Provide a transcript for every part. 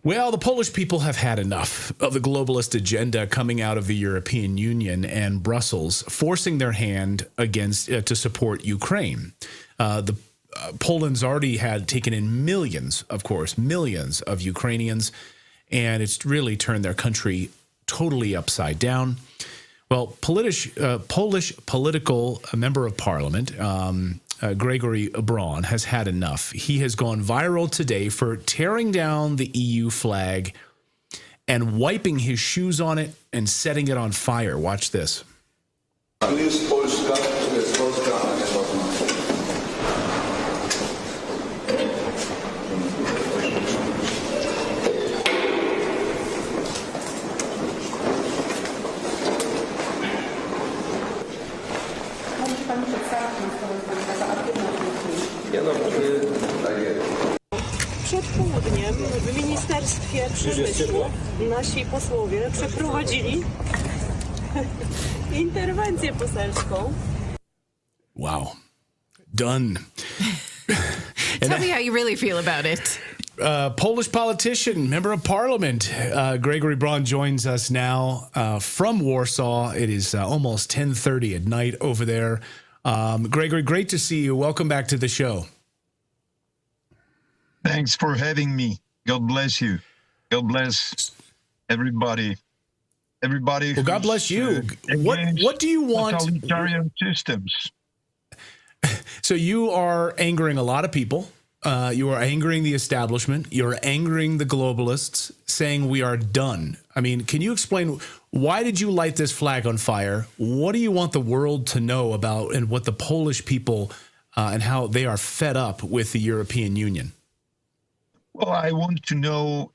Well, the Polish people have had enough of the globalist agenda coming out of the European Union and Brussels, forcing their hand against to support Ukraine. The Poland's already had taken in millions of Ukrainians, and it's really turned their country totally upside down. Well, Polish political member of parliament, Grzegorz Braun, has had enough. He has gone viral today for tearing down the EU flag and wiping his shoes on it and setting it on fire. Watch this. Przed południem w Ministerstwie Przemysłu nasi posłowie przeprowadzili interwencję poselską. Wow. Done. Tell me how you really feel about it. Polish politician, member of parliament, Grzegorz Braun joins us now from Warsaw. It is almost 10:30 at night over there. Grzegorz, great to see you. Welcome back to the show. Thanks for having me. God bless you. God bless everybody. Everybody. Well, God bless you. What do you want? Totalitarian systems. So you are angering a lot of people. You are angering the establishment. You're angering the globalists, saying we are done. I mean, can you explain, why did you light this flag on fire? What do you want the world to know about, and what the Polish people and how they are fed up with the European Union? Well, I want to know,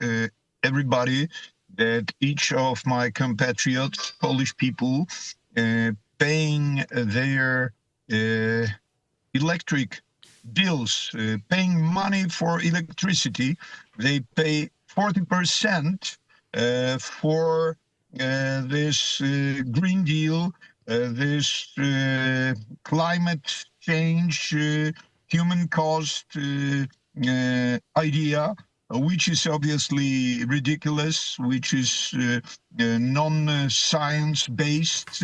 everybody, that each of my compatriots, Polish people, paying their electric bills, paying money for electricity, they pay 40% for this Green Deal, this climate change, human cost idea, which is obviously ridiculous, which is non-science-based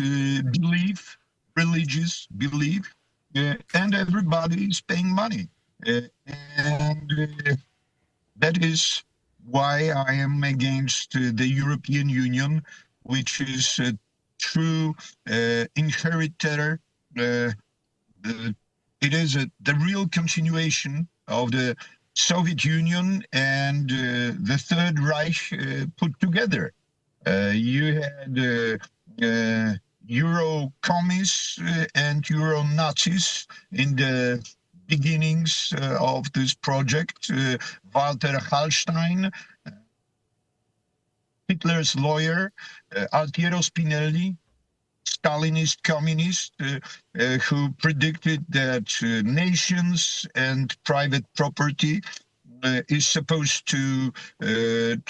belief, religious belief, and everybody is paying money. And that is why I am against the European Union, which is a true inheritor. It is the real continuation of the Soviet Union and the Third Reich put together. You had Euro-commies and Euro-Nazis in the beginnings of this project. Walter Hallstein, Hitler's lawyer, Altiero Spinelli, Stalinist communist, who predicted that nations and private property is supposed to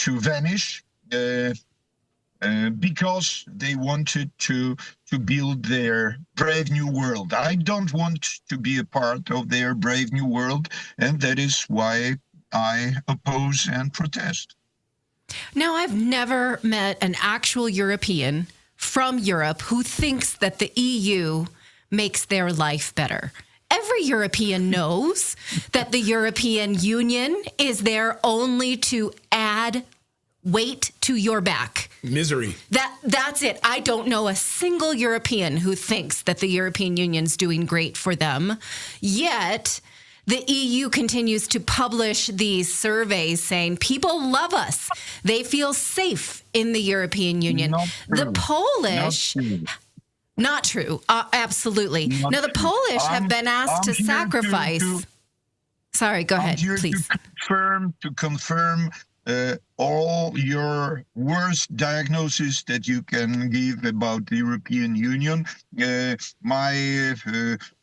vanish because they wanted to build their brave new world. I don't want to be a part of their brave new world, and that is why I oppose and protest. Now, I've never met an actual European from Europe who thinks that the EU makes their life better. Every European knows that the European Union is there only to add weight to your back. Misery. That's it. I don't know a single European who thinks that the European Union's doing great for them. Yet the EU continues to publish these surveys saying people love us. They feel safe in the European Union. The Polish... Not true. Absolutely. Now, the Polish have been asked to sacrifice... Sorry, go ahead, please. To confirm all your worst diagnosis that you can give about the European Union. My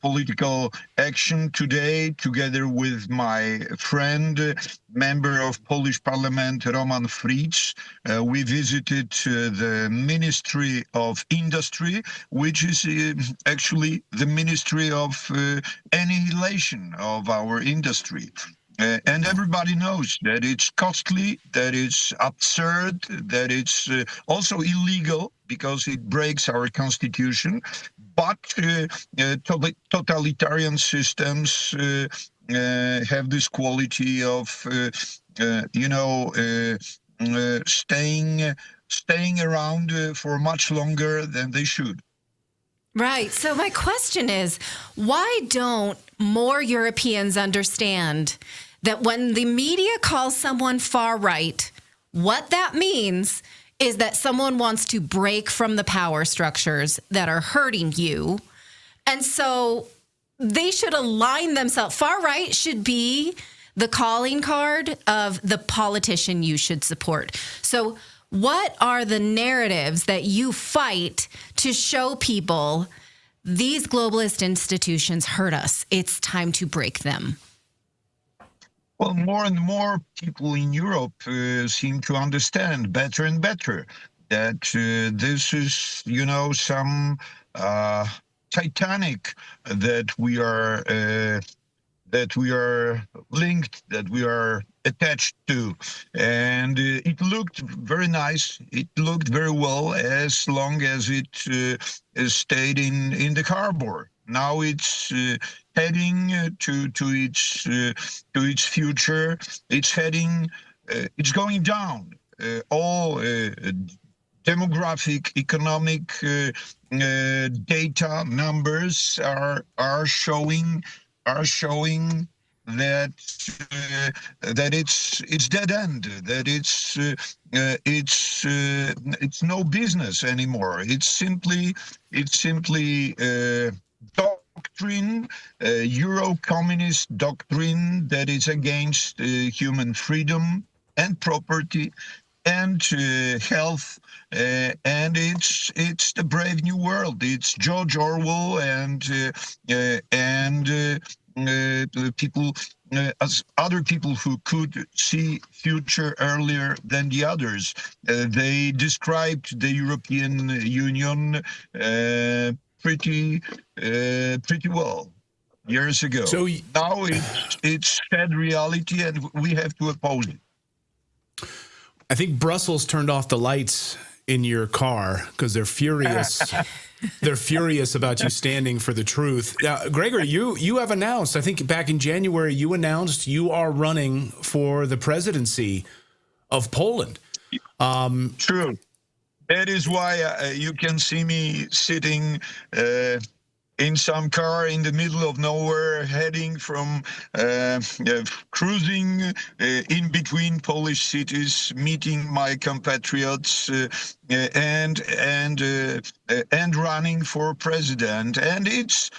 political action today, together with my friend, member of Polish Parliament, Roman Fritz, we visited the Ministry of Industry, which is actually the Ministry of Annihilation of our industry. And everybody knows that it's costly, that it's absurd, that it's also illegal because it breaks our constitution. But totalitarian systems have this quality of, staying around for much longer than they should. Right. So my question is, why don't more Europeans understand that when the media calls someone far right, what that means is that someone wants to break from the power structures that are hurting you. And so they should align themselves. Far right should be the calling card of the politician you should support. So what are the narratives that you fight to show people these globalist institutions hurt us? It's time to break them. Well, more and more people in Europe seem to understand better and better that this is, some Titanic that we are linked, that we are attached to. And it looked very nice. It looked very well as long as it stayed in the harbor. Now it's heading to its future. It's heading. It's going down. All demographic, economic data numbers are showing that it's dead end. That it's no business anymore. It's simply doctrine, Euro-communist doctrine that is against human freedom and property and health, and it's the Brave New World. It's George Orwell and people, as other people who could see future earlier than the others. They described the European Union pretty well years ago. So now it's sad reality, and we have to oppose it. I think Brussels turned off the lights in your car because they're furious. They're furious about you standing for the truth. Now, Grzegorz, you have announced, I think back in January, you announced you are running for the presidency of Poland. True. That is why you can see me sitting in some car in the middle of nowhere, heading from cruising in between Polish cities, meeting my compatriots, and running for president. And it's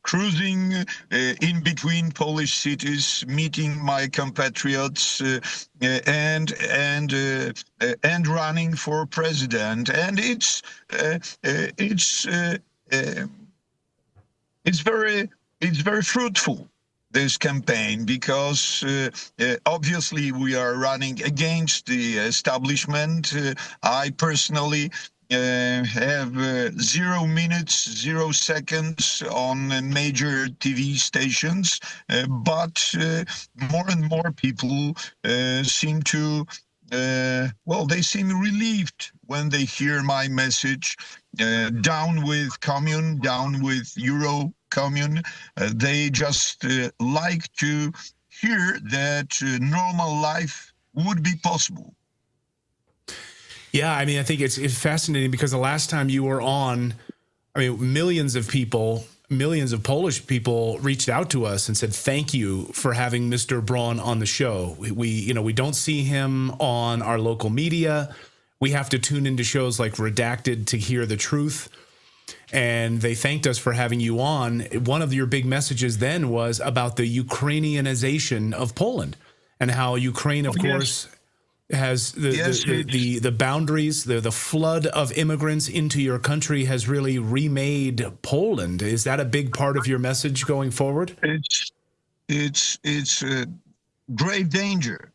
cruising in between Polish cities, meeting my compatriots, and running for president. And it's very fruitful, this campaign, because obviously we are running against the establishment. I personally have 0 minutes, 0 seconds on major TV stations, but more and more people seem to, they seem relieved when they hear my message, down with commune, down with Euro commune. They just like to hear that normal life would be possible. Yeah, I mean, I think it's fascinating because the last time you were on, I mean, millions of Polish people reached out to us and said, thank you for having Mr. Braun on the show. We don't see him on our local media. We have to tune into shows like Redacted to hear the truth. And they thanked us for having you on. One of your big messages then was about the Ukrainianization of Poland. and how Ukraine, of Yes. course, has Yes, the boundaries, the flood of immigrants into your country has really remade Poland. Is that a big part of your message going forward? It's a great danger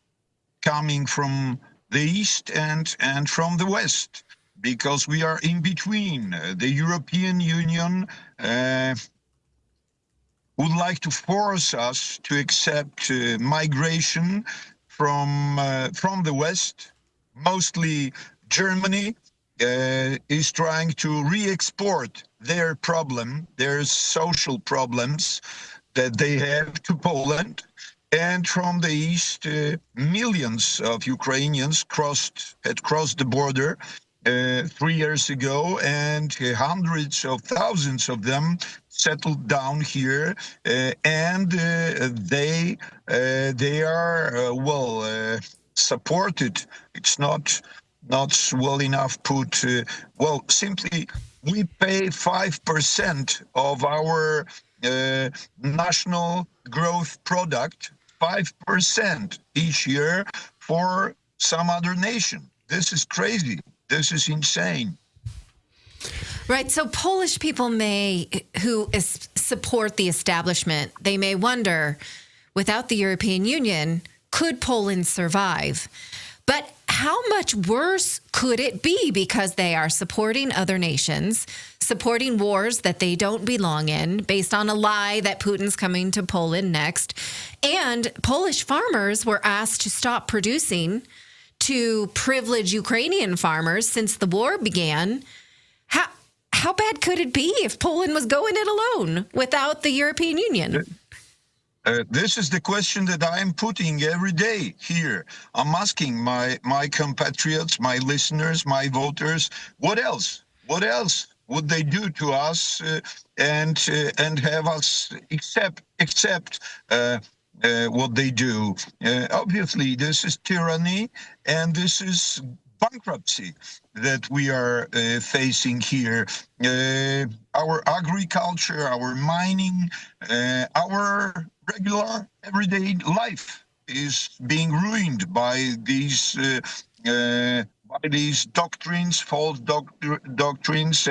coming from the east and from the west, because we are in between. The European Union would like to force us to accept migration from the west. Mostly Germany is trying to re-export their social problems that they have to Poland. And from the east, millions of Ukrainians had crossed the border 3 years ago, and hundreds of thousands of them settled down here, and they are supported. It's not well enough put. Simply we pay 5% of our national growth product, 5% each year for some other nation. This is crazy. This is insane. Right. So Polish people who support the establishment, they may wonder, without the European Union, could Poland survive? But how much worse could it be, because they are supporting other nations, supporting wars that they don't belong in, based on a lie that Putin's coming to Poland next. And Polish farmers were asked to stop producing to privilege Ukrainian farmers since the war began. How bad could it be if Poland was going it alone without the European Union? This is the question that I am putting every day here. I'm asking my compatriots, my listeners, my voters, what else? What else would they do to us and have us accept what they do? Obviously, this is tyranny, and this is bankruptcy that we are facing here. Our agriculture, our mining, our regular everyday life is being ruined by these doctrines, false doctrines,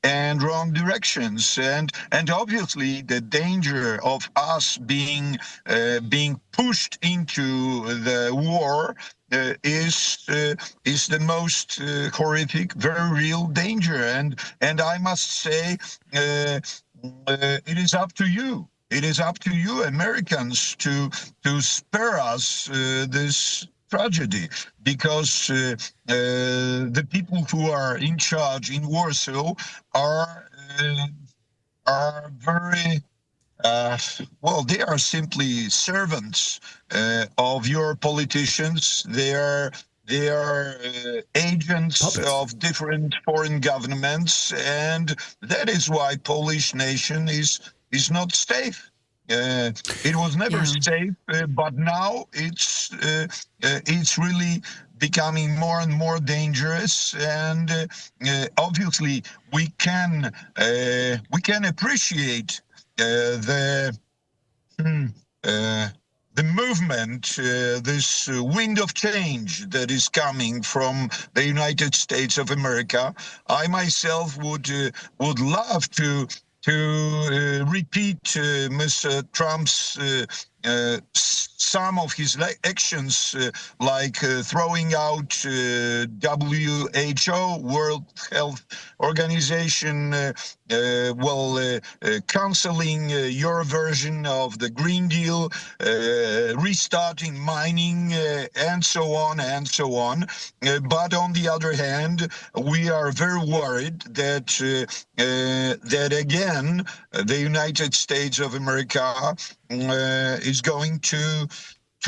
and wrong directions, and obviously the danger of us being pushed into the war is the most horrific, very real danger, and I must say it is up to you. It is up to you, Americans, to spare us this tragedy, because the people who are in charge in Warsaw are very they are simply servants of your politicians. They are agents puppets of different foreign governments, and that is why Polish nation is not safe. It was never safe, but now it's really becoming more and more dangerous. And obviously, we can appreciate the movement, this wind of change that is coming from the United States of America. I myself would love to repeat Mr. Trump's some of his actions, like throwing out WHO, World Health Organization, canceling your version of the Green Deal, restarting mining, and so on and so on. But on the other hand, we are very worried that again the United States of America is going to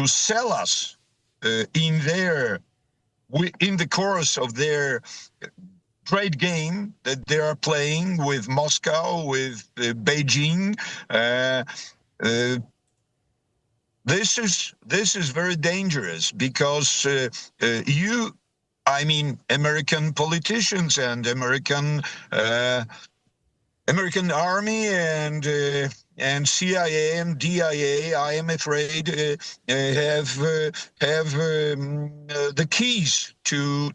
sell us in the course of their great game that they are playing with Moscow, with Beijing. This is very dangerous, because American politicians and American army and and CIA and DIA, I am afraid, have the keys to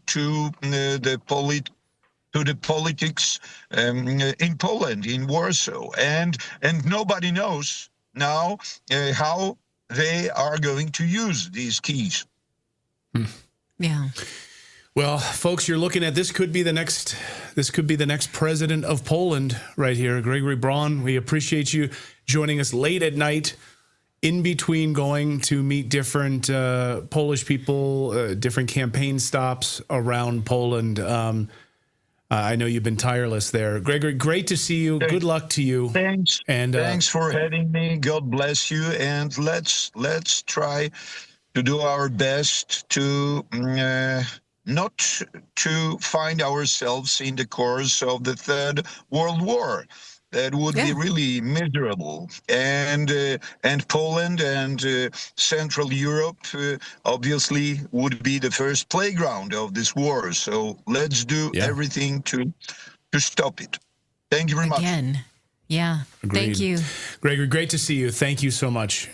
the politics in Poland, in Warsaw, and nobody knows now how they are going to use these keys. Yeah. Well, folks, you're looking at this could be the next president of Poland right here, Gregory Braun. We appreciate you joining us late at night, in between going to meet different Polish people, different campaign stops around Poland. I know you've been tireless there, Gregory. Great to see you. Good luck to you. Thanks, and thanks for having me. God bless you, and let's try to do our best to. Not to find ourselves in the course of the Third World War. That would be really miserable. And Poland and Central Europe obviously would be the first playground of this war. So let's do everything to stop it. Thank you very much. Yeah. Agreed. Thank you. Gregory, great to see you. Thank you so much.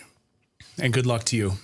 And good luck to you.